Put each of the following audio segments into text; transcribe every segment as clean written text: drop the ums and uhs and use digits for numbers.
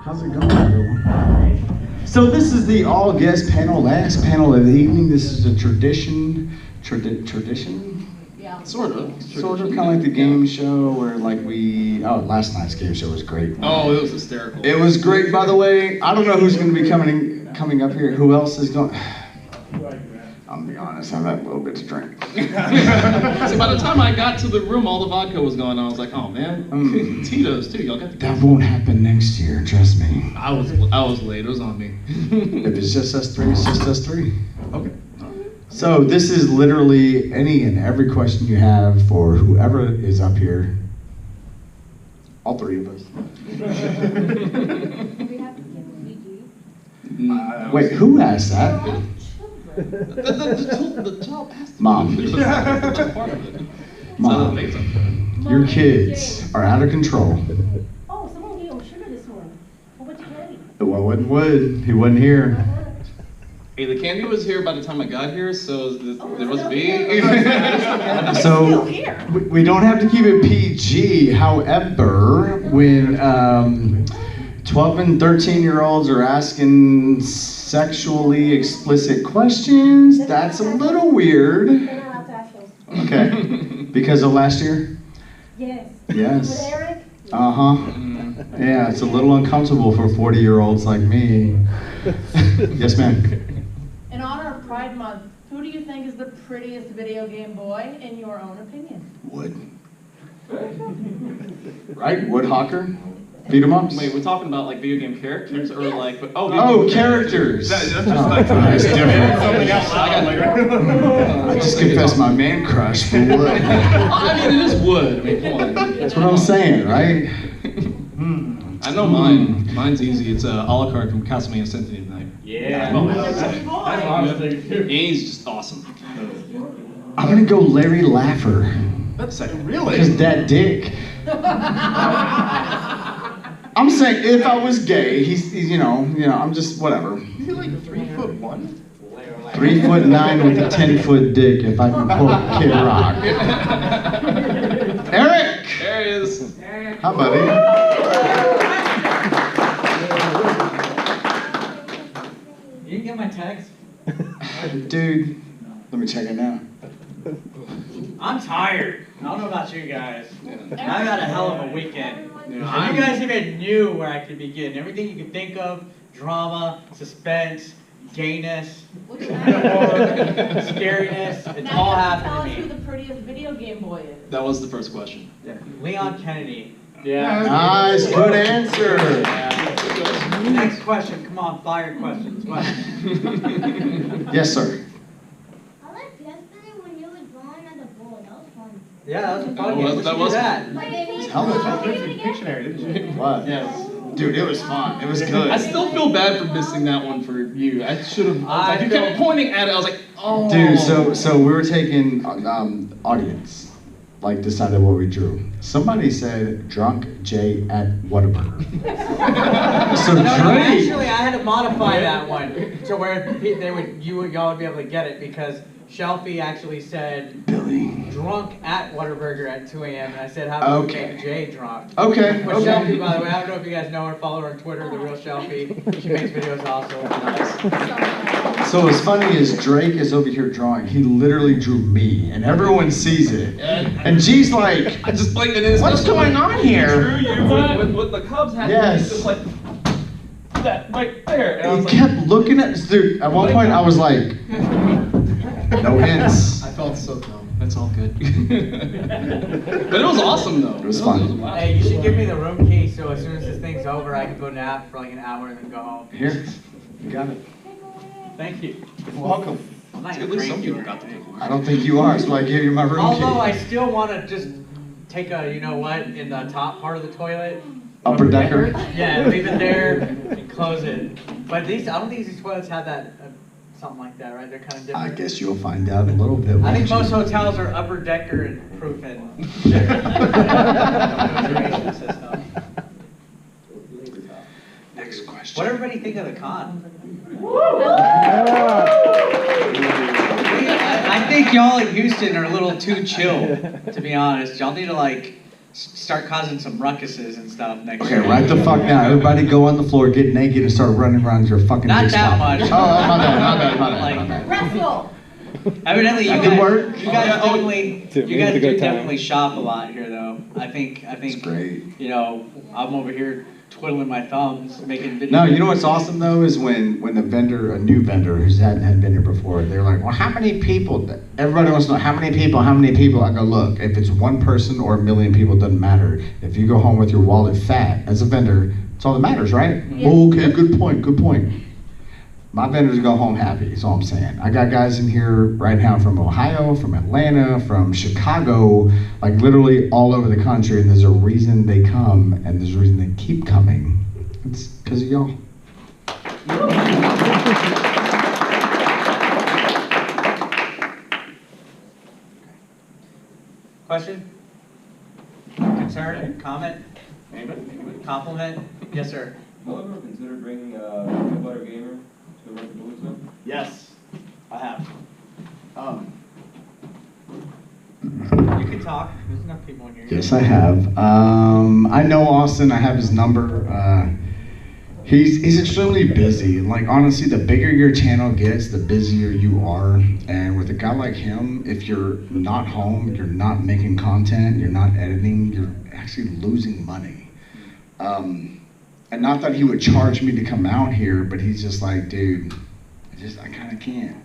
How's it going, everyone? So this is the all-guest panel, last panel of the evening. This is a tradition? Yeah. Sort of, kind of like the game show where last night's game show was great. Oh, it was hysterical. It was great, by the way. I don't know who's going to be coming up here. Who else is going? I'm gonna be honest, I've had a little bit to drink. So by the time I got to the room, all the vodka was going on. I was like, oh man, Tito's too. Y'all got the. That won't happen next year, trust me. I was late. It was on me. If it's just us three, it's just us three. Okay. So this is literally any and every question you have for whoever is up here. All three of us. Wait, who asked that? The child passed. Mom. Mom, Mom. your kids are out of control. Oh, someone gave him sugar this morning. How much candy? Well, wasn't Wood. He wasn't here. Hey, the candy was here by the time I got here, so there was me. So we don't have to keep it PG. However, when 12 and 13-year-olds are asking sexually explicit questions, that's a little weird. They're not allowed to ask those. Okay. Because of last year? Yes. Yes. With Eric? Uh-huh. Yeah, it's a little uncomfortable for 40-year-olds like me. Yes, ma'am. In honor of Pride Month, who do you think is the prettiest video game boy, in your own opinion? Wood. Right? Woodhawker? Beat 'em ups? Wait, we're talking about like video game characters or like? Oh, characters. That's just like that's different. something else. I just confessed my man crush for Wood. I mean, it is Wood. I mean, come on. That's what I'm saying, right? I know mine. Mine's easy. It's a la carte from Castlevania Symphony of the Night. Yeah. That's what I was Yeah, he's just awesome. I'm gonna go Larry Laffer. That's like Because that dick. I'm saying if I was gay, he's I'm just whatever. Is he like 3'1"? 3'9" with a 10-foot dick. If I can quote Kid Rock. Eric. There he is. Hi, buddy. You didn't get my text? Dude, let me check it now. I'm tired. I don't know about you guys. I got a hell of a weekend. Yeah, If you guys even knew where I could begin, everything you could think of, drama, suspense, gayness, scariness, it's Now all you have to happened tell to us who me. the prettiest video game boy is. That was the first question. Leon Kennedy. Nice, good answer. Next question. Come on, fire questions. What? Yes, sir. I liked yesterday when you were drawing at the board. That was fun. Yeah, that was a fun Oh, game. that We should do was- that. Like, they made How much? Pictionary, didn't you? What? Yes. Dude, it was fun. It was good. I still feel bad for missing that one for you. I should have. I You kept pointing at it. I was like, oh. Dude, so we were taking audience, like decided what we drew. Somebody said drunk Jay at Whataburger. So No, Drake. actually, I had to modify that one to where y'all would be able to get it because Shelfie actually said Billy. drunk at Whataburger at 2 a.m. and I said how about we Okay. make Jay drunk. Okay. But Shelfie, by the way, I don't know if you guys know her, follow her on Twitter, the real Shelfie. She makes videos also. So what's funny is Drake is over here drawing. He literally drew me, and everyone sees it. And G's like, I just like it is. what's going on here? With the Cubs hat. Yes. It's just like that right there. And I was He like, kept looking at this dude. At one point, I was like, no hints. I felt so dumb. That's all good. But it was awesome though. It was fun. Wow. Hey, you should give me the room key so as soon as this thing's over, I can go nap for like an hour and then go home. Here, you got it. Thank you. You're welcome. I'm not At gonna least break some you people or got the anything. I don't think you are, so I gave you my room Although I key. still want to just take a, you know what, in the top part of the toilet. Upper decker. Yeah, leave it there and close it. But these, I don't think these toilets have that, something like that, right? They're kind of different. I guess you'll find out in a little bit. I think won't most you? hotels are upper decker and proof and refrigeration system. Next question. What did everybody think of the con? I think y'all in Houston are a little too chill, to be honest. Y'all need to like start causing some ruckuses and stuff next Okay, year. right the fuck now. Everybody go on the floor, get naked, and start running around your fucking Not dick that spot. much. Oh, my bad. Wrestle. Evidently, you That could guys, work. you guys definitely, Two you minutes guys to go do time. definitely shop a lot here, though. I think, It's great. you know, I'm over here twiddling my thumbs, making videos. No, you know what's awesome though is when the vendor, a new vendor who hadn't been here before, they're like, well, how many people? Everybody wants to know how many people. I go, look, if it's one person or a million people, it doesn't matter. If you go home with your wallet fat as a vendor, it's all that matters, right? Yeah. Oh, okay, good point. My vendors go home happy, is all I'm saying. I got guys in here right now from Ohio, from Atlanta, from Chicago, like literally all over the country, and there's a reason they come, and there's a reason they keep coming. It's because of y'all. Question? Concern? Comment? Anybody? Compliment? Yes, sir. Have you ever considered bringing a butter gamer to Retropalooza? Yes, I have. You can talk. There's enough people in here. Yes, I have. I know Austin. I have his number. He's extremely busy. Like honestly, the bigger your channel gets, the busier you are. And with a guy like him, if you're not home, you're not making content, you're not editing, you're actually losing money. And not that he would charge me to come out here, but he's just like, dude, I kind of can't.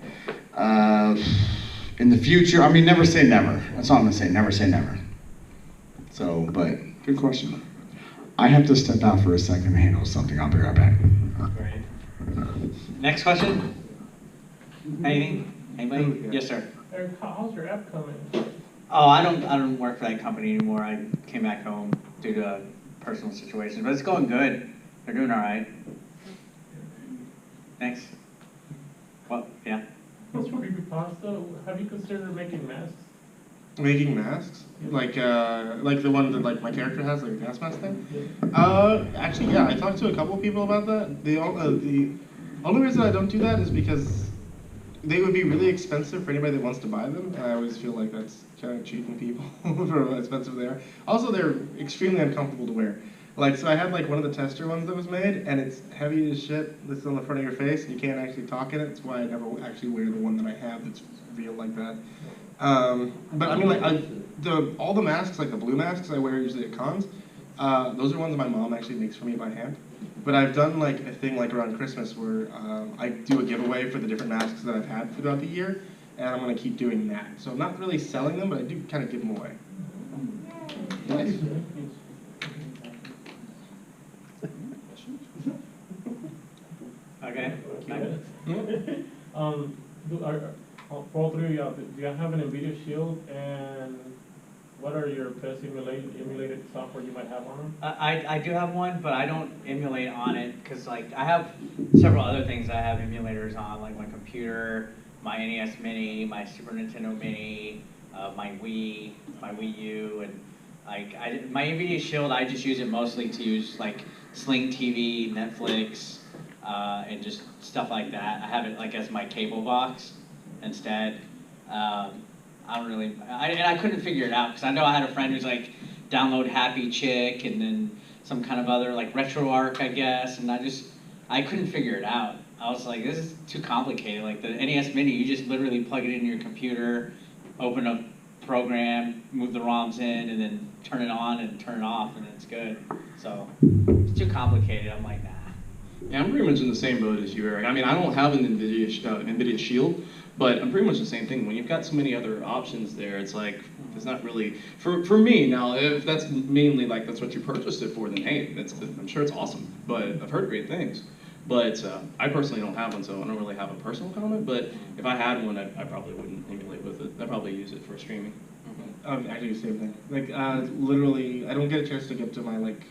In the future, I mean, never say never. That's all I'm gonna say. Never say never. So, but good question. I have to step out for a second and handle something. I'll be right back. Great. Next question? Anything? Anybody? Yes, sir. Eric, how's your app coming? Oh, I don't work for that company anymore. I came back home due to a personal situation, but it's going good. They're doing all right. Thanks. Well, yeah. What's your pasta? Have you considered making masks? Making masks? Like the one that like my character has, like a gas mask thing? Actually, yeah, I talked to a couple of people about that. The only reason I don't do that is because they would be really expensive for anybody that wants to buy them, and I always feel like that's kind of cheating people for how expensive they are. Also, they're extremely uncomfortable to wear. Like, so I had like one of the tester ones that was made, and it's heavy as shit. This is on the front of your face, and you can't actually talk in it. That's why I never actually wear the one that I have that's real like that. But I mean, like, all the masks, like the blue masks I wear usually at cons, those are ones my mom actually makes for me by hand. But I've done like a thing like around Christmas where I do a giveaway for the different masks that I've had throughout the year, and I'm gonna keep doing that. So I'm not really selling them, but I do kind of give them away. Nice. Okay. For all three of y'all, do you have an NVIDIA Shield, and what are your best emulated software you might have on them? I do have one, but I don't emulate on it because like I have several other things I have emulators on, like my computer, my NES Mini, my Super Nintendo Mini, my Wii U, and like my NVIDIA Shield, I just use it mostly to use like Sling TV, Netflix, and just stuff like that. I have it like as my cable box instead. I don't really, and I couldn't figure it out because I know I had a friend who's like download Happy Chick and then some kind of other like RetroArch, I guess, and I couldn't figure it out. I was like, this is too complicated. Like the NES Mini, you just literally plug it into your computer, open a program, move the ROMs in, and then turn it on and turn it off, and it's good. So it's too complicated. I'm like, nah. Yeah, I'm pretty much in the same boat as you, Eric. I mean, I don't have an NVIDIA Shield, but I'm pretty much the same thing. When you've got so many other options there, it's like, it's not really, for me, now, if that's mainly like, that's what you purchased it for, then hey, I'm sure it's awesome, but I've heard great things. But I personally don't have one, so I don't really have a personal comment, but if I had one, I probably wouldn't emulate with it. I'd probably use it for streaming. I do the same thing. Like, literally, I don't get a chance to get to my, like,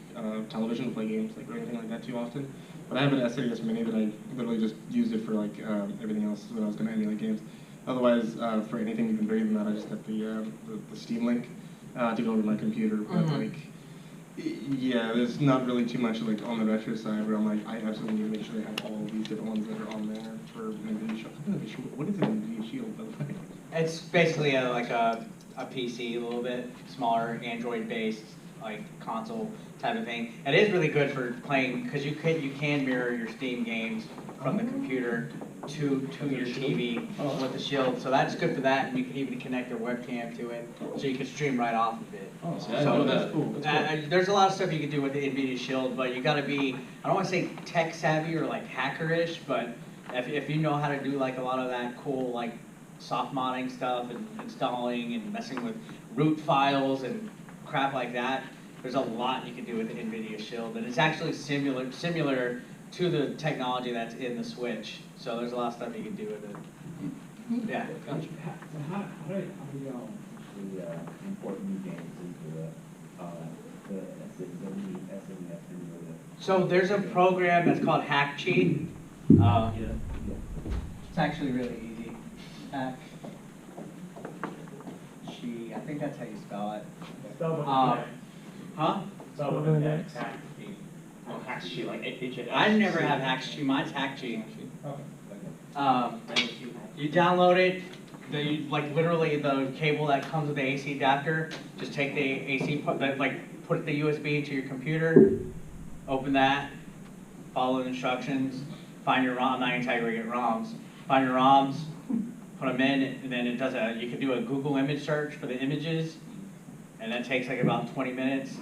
television and play games, like, or anything like that too often. But I have an SNES Mini that I literally just used it for, like, everything else when I was going to emulate games. Otherwise, for anything even bigger than that, I just have the Steam Link to go over my computer. But, like, yeah, there's not really too much, like, on the retro side where I'm like, I absolutely need to make sure they have all these different ones that are on there for NVIDIA Shield. What is an NVIDIA Shield, by the way? It's basically like a PC, a little bit smaller, Android-based. like console type of thing. It is really good for playing because you can mirror your Steam games from the computer to your TV with the Shield. So that's good for that, and you can even connect your webcam to it, so you can stream right off of it. Oh, so I know that's cool. There's a lot of stuff you can do with the NVIDIA Shield, but you got to be, I don't want to say tech savvy or like hackerish, but if you know how to do like a lot of that cool like soft modding stuff and installing and messing with root files and crap like that, there's a lot you can do with the NVIDIA Shield, and it's actually similar to the technology that's in the Switch. So there's a lot of stuff you can do with it. Yeah. Gotcha. How do y'all actually import new games into the SNES? So there's a program that's called Hack Cheat. It's actually really easy. Hack Cheat. I think that's how you spell it. Huh? Oh, Hack Cheat, like H-A-S. I never have Hack Cheat. Mine's Hack Cheat. You download it. Like literally the cable that comes with the AC adapter. Just take the AC, put the USB into your computer. Open that. Follow the instructions. Find your ROM. I'm not even telling you where you get ROMs. Find your ROMs. Put them in, and then it does you can do a Google image search for the images, and that takes like about 20 minutes.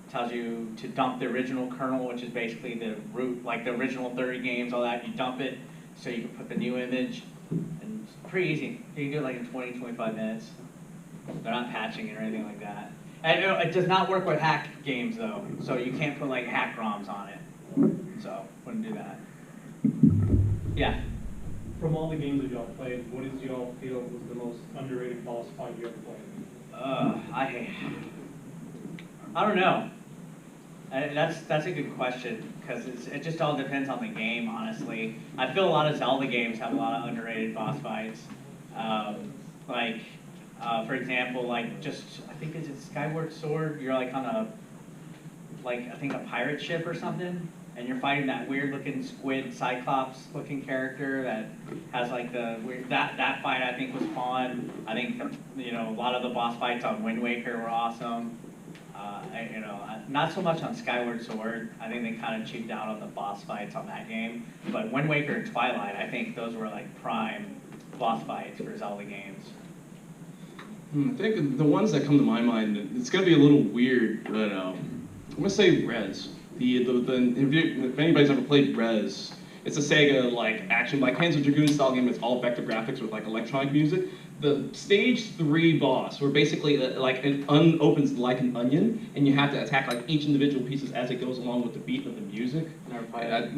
Tells you to dump the original kernel, which is basically the root, like the original 30 games, all that. You dump it so you can put the new image, and it's pretty easy. You can do it like in 20, 25 minutes. They're not patching it or anything like that. And it does not work with hack games though, so you can't put like hack ROMs on it. So wouldn't do that. Yeah. From all the games that y'all played, what did y'all feel was the most underrated boss fight you ever played? I don't know. That's a good question, because it just all depends on the game, honestly. I feel a lot of Zelda games have a lot of underrated boss fights. For example, I think is it Skyward Sword? You're like on I think a pirate ship or something, and you're fighting that weird looking squid cyclops looking character that has like the weird, that fight I think was fun. I think, a lot of the boss fights on Wind Waker were awesome. Not so much on Skyward Sword. I think they kind of cheaped out on the boss fights on that game. But Wind Waker and Twilight, I think those were like prime boss fights for Zelda games. I think the ones that come to my mind, it's gonna be a little weird, but I'm gonna say Rez. If anybody's ever played Rez, it's a Sega action, Panzer Dragoon style game. It's all vector graphics with electronic music. The stage 3 boss, where basically it opens like an onion, and you have to attack each individual pieces as it goes along with the beat of the music. Never played it.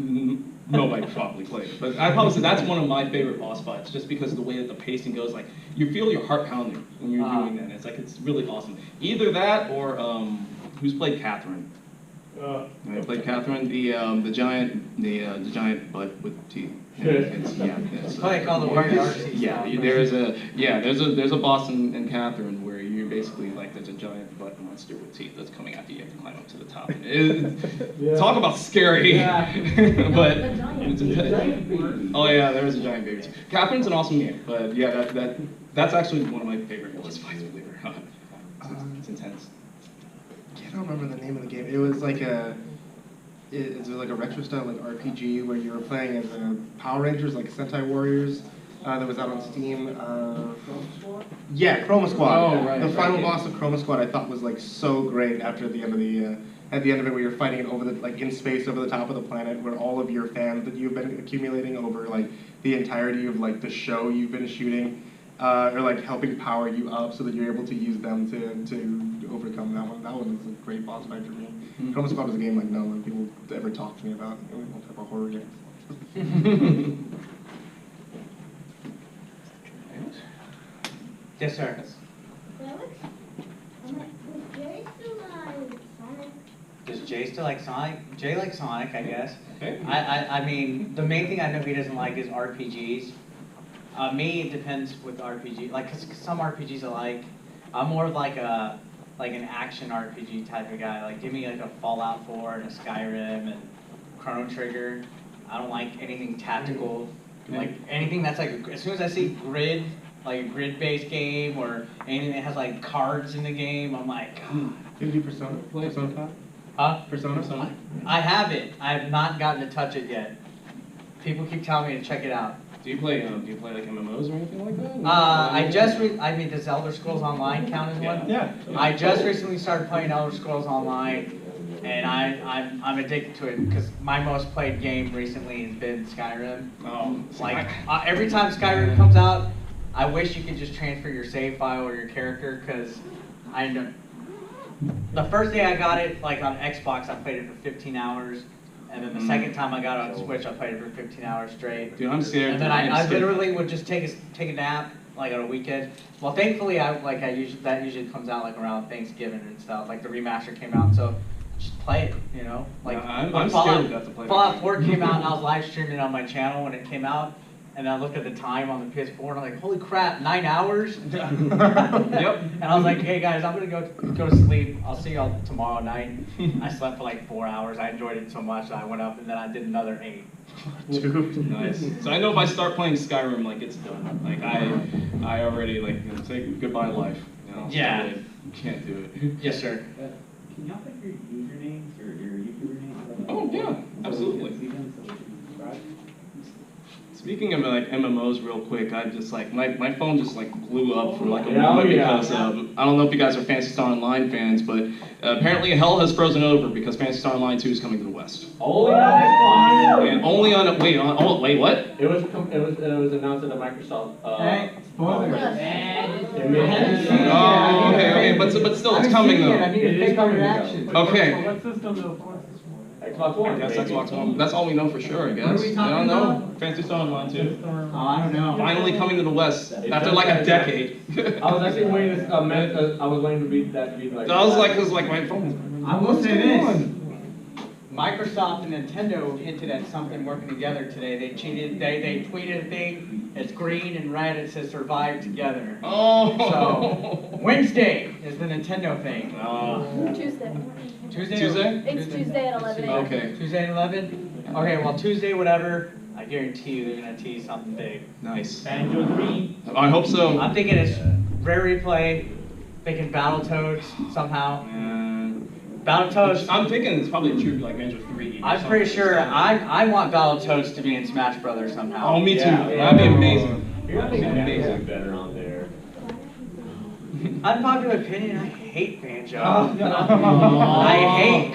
Nobody probably played it, but I probably say that's one of my favorite boss fights, just because of the way that the pacing goes. You feel your heart pounding when you're doing that. And it's really awesome. Either that or who's played Catherine? I played Catherine, the giant butt with teeth. It's like all the weird RC stuff. There's a boss in Catherine where you're basically there's a giant butt monster with teeth that's coming after you. You have to climb up to the top. Talk about scary. But oh yeah, there is a giant baby too. Catherine's an awesome game, but yeah, that's actually one of my favorite boss fights. Believe it or not, it's intense. I don't remember the name of the game. It was it's like a retro style RPG where you were playing as Power Rangers, Sentai Warriors. That was out on Steam. Yeah, Chroma Squad. Oh, right. The final boss of Chroma Squad I thought was so great after the end of at the end of it, where you're fighting it over in space over the top of the planet, where all of your fans that you've been accumulating over the entirety of the show you've been shooting are helping power you up so that you're able to use them to overcome that one. That one was a great boss fight for me. Chroma Squad was a game no one people ever talk to me about. Only one type of horror game. Yes, sir. Does Jay still like Sonic? Jay likes Sonic, I guess. Okay. I mean, the main thing I know he doesn't like is RPGs. Me, it depends with RPG. Cause some RPGs I like. I'm more of an action RPG type of guy. Give me a Fallout 4 and a Skyrim and Chrono Trigger. I don't like anything tactical. Anything that's as soon as I see grid, a grid-based game or anything that has cards in the game, I'm Did you do Persona? Persona 5? Huh? Persona? I have it. I have not gotten to touch it yet. People keep telling me to check it out. Do you play like MMOs or anything like that? I mean, does Elder Scrolls Online count as one? Yeah. I just recently started playing Elder Scrolls Online, and I'm addicted to it because my most played game recently has been Skyrim. Oh, Like every time Skyrim comes out, I wish you could just transfer your save file or your character because I know. The first day I got it, like on Xbox, I played it for 15 hours. And then the second time I got it on Switch, I played it for 15 hours straight. Dude, I'm scared. And then I literally would just take a nap, like on a weekend. Well, thankfully, that usually comes out like around Thanksgiving and stuff. Like the remaster came out, so just play it, you know. Like I'm scared to play Fallout 4 came out, and I was live streaming on my channel when it came out. And I looked at the time on the PS4, and I'm like, holy crap, 9 hours? Yep. And I was like, hey guys, I'm gonna go to sleep. I'll see y'all tomorrow night. I slept for like 4 hours. I enjoyed it so much that I went up and then I did another 8. Dude. Nice. So I know if I start playing Skyrim, like it's done. Like I already like say goodbye life. You know, Yeah. So can't do it. Yes, sir. Can y'all pick your usernames or your YouTuber names? Oh yeah, absolutely. Speaking of like MMOs real quick, I just like, my phone just like blew up for like a moment because I don't know if you guys are Phantasy Star Online fans, but apparently hell has frozen over because Phantasy Star Online 2 is coming to the West. Only on Xbox. And only on, wait, what? It was announced at the Microsoft. Oh, okay, but still it's coming though. I need to pick your reaction. Okay. What system though? Xbox One. Yes, Xbox One. That's all we know for sure, I guess. What are we talking I don't know. about? Phantasy Star Online 2. Oh, I don't know. Finally coming to the West after like a decade. I was actually waiting. I was waiting to beat that. I was like, cause like my phone. I will say this. Microsoft and Nintendo hinted at something working together today. They tweeted a thing. It's green and red. It says "Survive Together." Oh. So Wednesday is the Nintendo thing. Tuesday. Tuesday? It's Tuesday at 11 a.m. Okay. Tuesday at 11. Okay, well Tuesday, whatever. I guarantee you they're gonna tease something big. Nice. Banjo 3. I hope so. I'm thinking it's Rare Replay. Thinking Battletoads somehow. Battletoads. I'm thinking it's probably true, like Banjo 3. I'm pretty sure. I want Battletoads to be in Smash Brothers somehow. Oh, me too. Yeah. That'd be amazing. You're That'd be amazing. better on there. Unpopular opinion. I hate Banjo. Oh. I hate